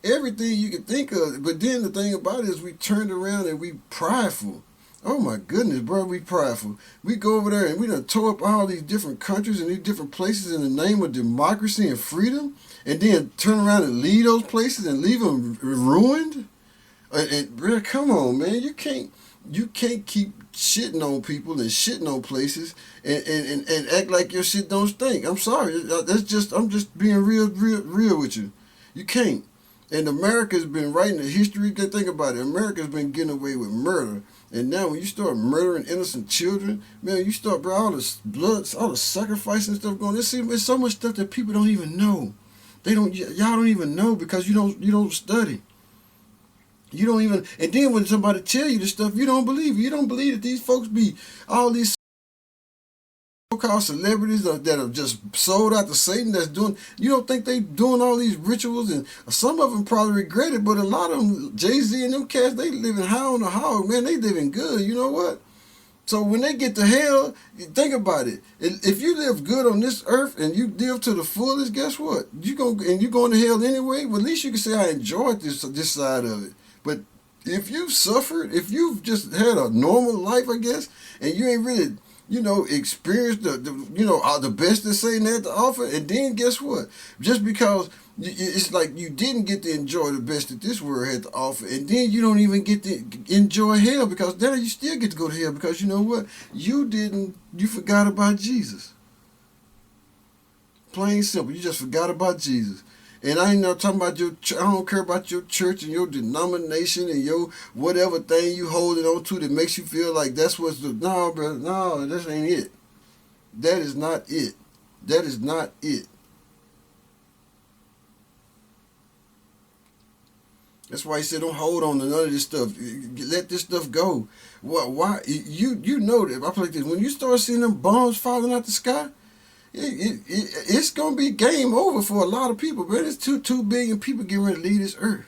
everything you can think of. But then the thing about it is we turned around and we prideful. Oh my goodness, bro, we prideful. We go over there and we done tore up all these different countries and these different places in the name of democracy and freedom, and then turn around and leave those places and leave them ruined. Bro, come on, man, you can't keep shitting on people and shitting on places and act like your shit don't stink. I'm sorry, I'm just being real with you. You can't. And America's been writing the history. Think about it. America's been getting away with murder. And now when you start murdering innocent children, man, you start, bro, all this blood, all the sacrifice and stuff going. There's so much stuff that people don't even know. Y'all don't even know because you don't study. You don't even, and then when somebody tell you the stuff, you don't believe. You don't believe that these folks be all these so-called celebrities that are just sold out to Satan. That's doing. You don't think they doing all these rituals, and some of them probably regret it, but a lot of them, Jay-Z and them cats, they living high on the hog, man. They living good. You know what? So when they get to hell, think about it. If you live good on this earth and you live to the fullest, guess what? You going to hell anyway. Well, at least you can say I enjoyed this side of it. But if you've suffered, if you've just had a normal life, I guess, and you ain't really, experienced the best that Satan had to offer, and then guess what? Just because it's like you didn't get to enjoy the best that this world had to offer, and then you don't even get to enjoy hell, because then you still get to go to hell, because you know what? You forgot about Jesus. Plain simple. You just forgot about Jesus. And I ain't not talking about I don't care about your church and your denomination and your whatever thing you holding on to that makes you feel like that's no, brother, no, that ain't it. That is not it. That is not it. That's why he said don't hold on to none of this stuff. Let this stuff go. Why? You know that. I play like this. When you start seeing them bombs falling out the sky, it's gonna be game over for a lot of people, man. It's 2 billion people getting ready to leave this earth.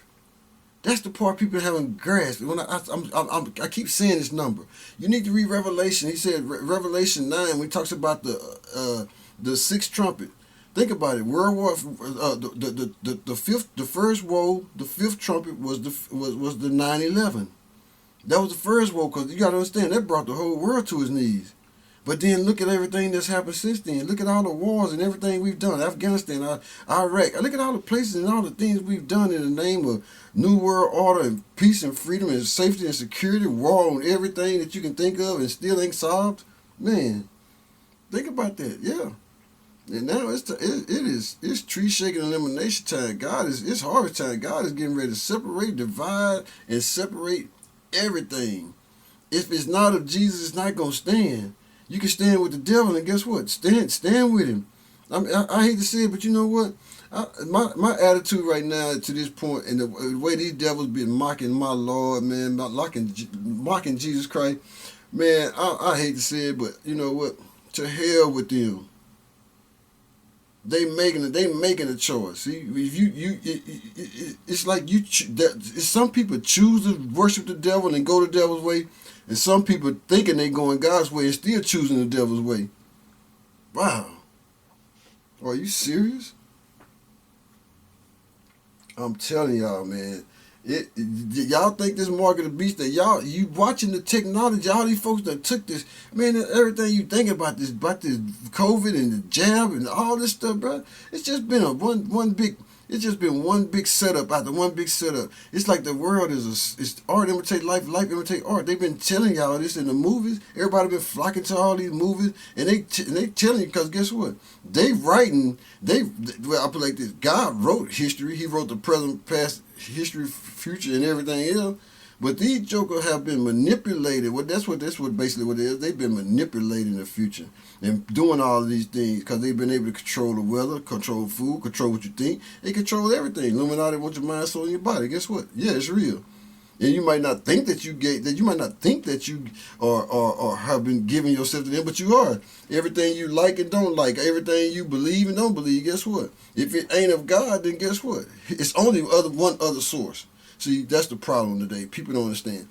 That's the part people haven't grasped. When I keep saying this number, you need to read Revelation. He said Revelation 9 when he talks about the sixth trumpet. Think about it. World War the first woe, the fifth trumpet was the 9/11. That was the first woe, because you got to understand that brought the whole world to its knees. But then look at everything that's happened since then. Look at all the wars and everything we've done. Afghanistan, Iraq. Look at all the places and all the things we've done in the name of New World Order and peace and freedom and safety and security. War on everything that you can think of and still ain't solved. Man, think about that. Yeah. And now it's tree shaking elimination time. It's harvest time. God is getting ready to separate, divide, and separate everything. If it's not of Jesus, it's not going to stand. You can stand with the devil, and guess what? Stand with him. I hate to say it, but you know what? My attitude right now to this point, and the way these devils been mocking my Lord, man, mocking Jesus Christ, man, I hate to say it, but you know what? To hell with them. They making a choice. See, if it's like some people choose to worship the devil and go the devil's way, and some people thinking they going God's way and still choosing the devil's way. Wow. Are you serious? I'm telling y'all, man. Y'all think this mark of the beast that you watching the technology, all these folks that took this, man, everything you think about this COVID and the jab and all this stuff, bro, it's just been it's just been one big setup after one big setup. It's like the world is art imitate life, life imitate art. They've been telling y'all this in the movies. Everybody been flocking to all these movies, and they telling you, because guess what? Well, I put it like this. God wrote history. He wrote the present, past, history, future, and everything else. But these jokers have been manipulated. Well, that's basically what it is. They've been manipulating the future and doing all of these things because they've been able to control the weather, control food, control what you think. They control everything. Illuminati wants your mind, soul, and your body. Guess what? Yeah, it's real. And you might not think that you might not think that you are have been giving yourself to them, but you are. Everything you like and don't like, everything you believe and don't believe, guess what? If it ain't of God, then guess what? It's only one other source. See, that's the problem today. People don't understand.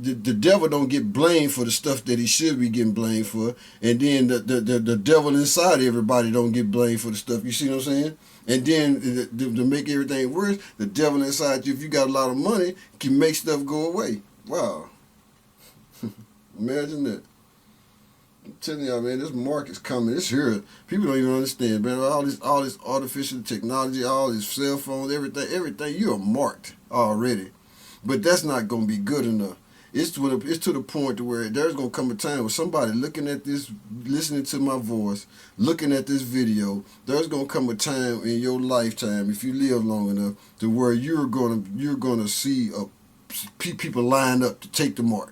the devil don't get blamed for the stuff that he should be getting blamed for, and then the devil inside everybody don't get blamed for the stuff. You see what I'm saying? And then to make everything worse, the devil inside you, if you got a lot of money, can make stuff go away. Wow. Imagine that. I'm telling y'all, man, this mark is coming. It's here. People don't even understand, man. All this artificial technology, all these cell phones, everything, you are marked already. But that's not going to be good enough. It's to the point to where there's going to come a time where somebody looking at this, listening to my voice, looking at this video, there's going to come a time in your lifetime, if you live long enough, to where you're going to see people line up to take the mark.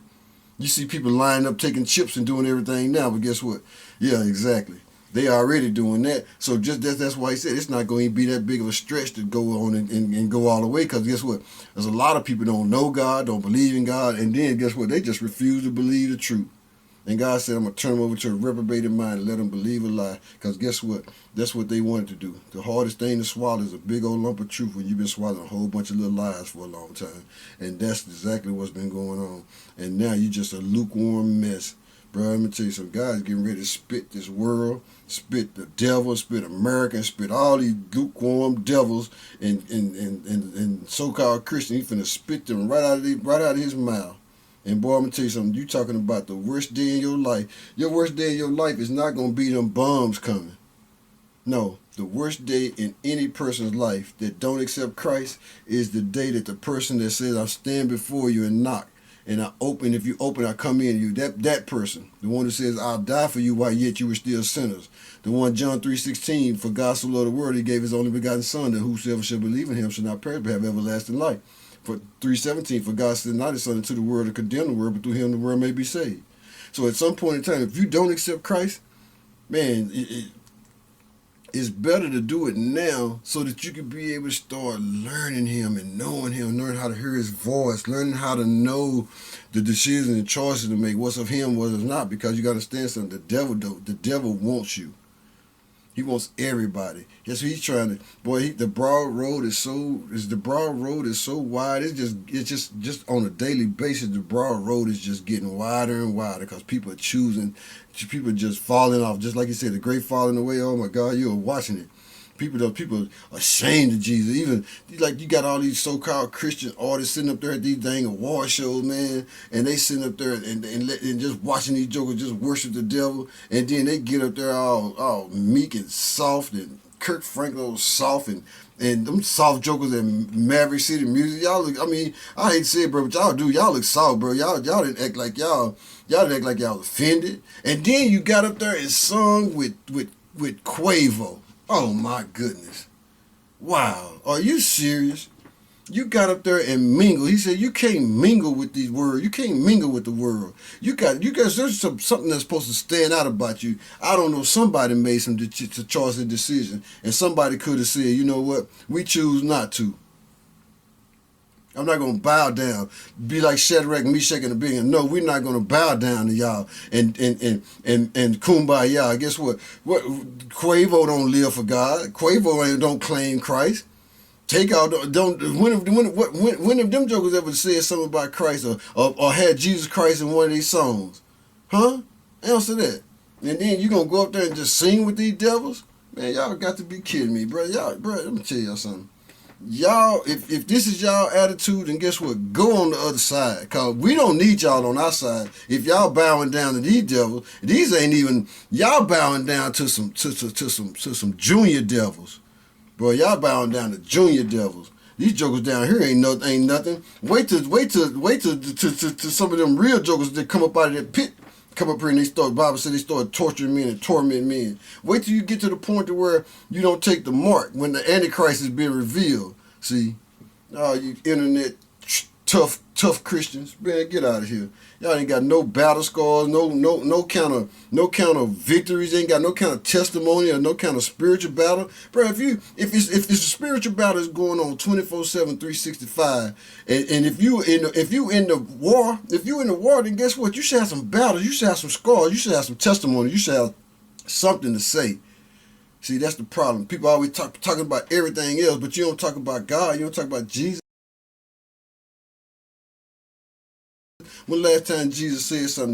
You see people lining up taking chips and doing everything now, but guess what? Yeah, exactly. They already doing that. So that's why he said it's not going to be that big of a stretch to go on and go all the way, because guess what? There's a lot of people don't know God, don't believe in God, and then guess what? They just refuse to believe the truth. And God said, I'm going to turn them over to a reprobated mind and let them believe a lie. Because guess what? That's what they wanted to do. The hardest thing to swallow is a big old lump of truth when you've been swallowing a whole bunch of little lies for a long time. And that's exactly what's been going on. And now you're just a lukewarm mess. Bro, let me tell you something. God's getting ready to spit this world, spit the devil, spit America, and spit all these lukewarm devils and so-called Christians. He's finna spit them right out of his mouth. And boy, I'm going to tell you something. You talking about the worst day in your life. Your worst day in your life is not going to be them bombs coming. No, the worst day in any person's life that don't accept Christ is the day that the person that says, I stand before you and knock. And if you open, I come in. You that person, the one who says, I'll die for you while yet you were still sinners. The one, John 3:16, for God so loved the world, he gave his only begotten Son, that whosoever shall believe in him shall not perish but have everlasting life. For 3:17, for God sent not his Son into the world to condemn the world, but through him the world may be saved. So at some point in time, if you don't accept Christ, man, it's better to do it now so that you can be able to start learning him and knowing him, learn how to hear his voice, learning how to know the decisions and choices to make, what's of him, what's not, because you got to understand something. The devil wants you. He wants everybody. That's what he's trying to. Boy, the broad road is so wide. It's just on a daily basis. The broad road is just getting wider and wider because people are choosing. People are just falling off. Just like you said, the great falling away. Oh my God, you are watching it. People are ashamed of Jesus. Even like you got all these so-called Christian artists sitting up there at these dang award shows, man, and they sitting up there and just watching these jokers just worship the devil, and then they get up there all meek and soft, and Kirk Franklin soft, and them soft jokers in Maverick City Music. Y'all look, I mean, I hate to say it, bro, but y'all look soft, bro. Y'all didn't act like y'all didn't act like y'all was offended, and then you got up there and sung with Quavo. Oh my goodness. Wow. Are you serious? You got up there and mingle. He said you can't mingle with these words. You can't mingle with the world. You guys, there's something that's supposed to stand out about you. I don't know, somebody made some choice and decision. And somebody could have said, you know what? We choose not to. I'm not going to bow down. Be like Shadrach, Meshach, and Abednego. No, we're not going to bow down to y'all and kumbaya. Guess what? Quavo don't live for God. Quavo don't claim Christ. When have them jokers ever said something about Christ or had Jesus Christ in one of these songs? Huh? Answer that. And then you going to go up there and just sing with these devils? Man, y'all got to be kidding me, bro. Let me tell y'all something. Y'all, if this is y'all attitude, then guess what? Go on the other side, because we don't need y'all on our side. If y'all bowing down to these devils, these ain't even, y'all bowing down to some junior devils. Bro, y'all bowing down to junior devils. These jokers down here ain't nothing. Wait till some of them real jokers that come up out of that pit, come up here and Bible said they start torturing men and tormenting men. Wait till you get to the point to where you don't take the mark when the Antichrist is being revealed. See, you internet tough Christians, man, get out of here. Y'all ain't got no battle scars, no kind of victories. Ain't got no kind of testimony or no kind of spiritual battle, bro. If it's a spiritual battle is going on 24/7, 365, and if you in the war, then guess what? You should have some battles. You should have some scars. You should have some testimony. You should have something to say. See, that's the problem. People always talking about everything else, but you don't talk about God. You don't talk about Jesus. When last time Jesus said something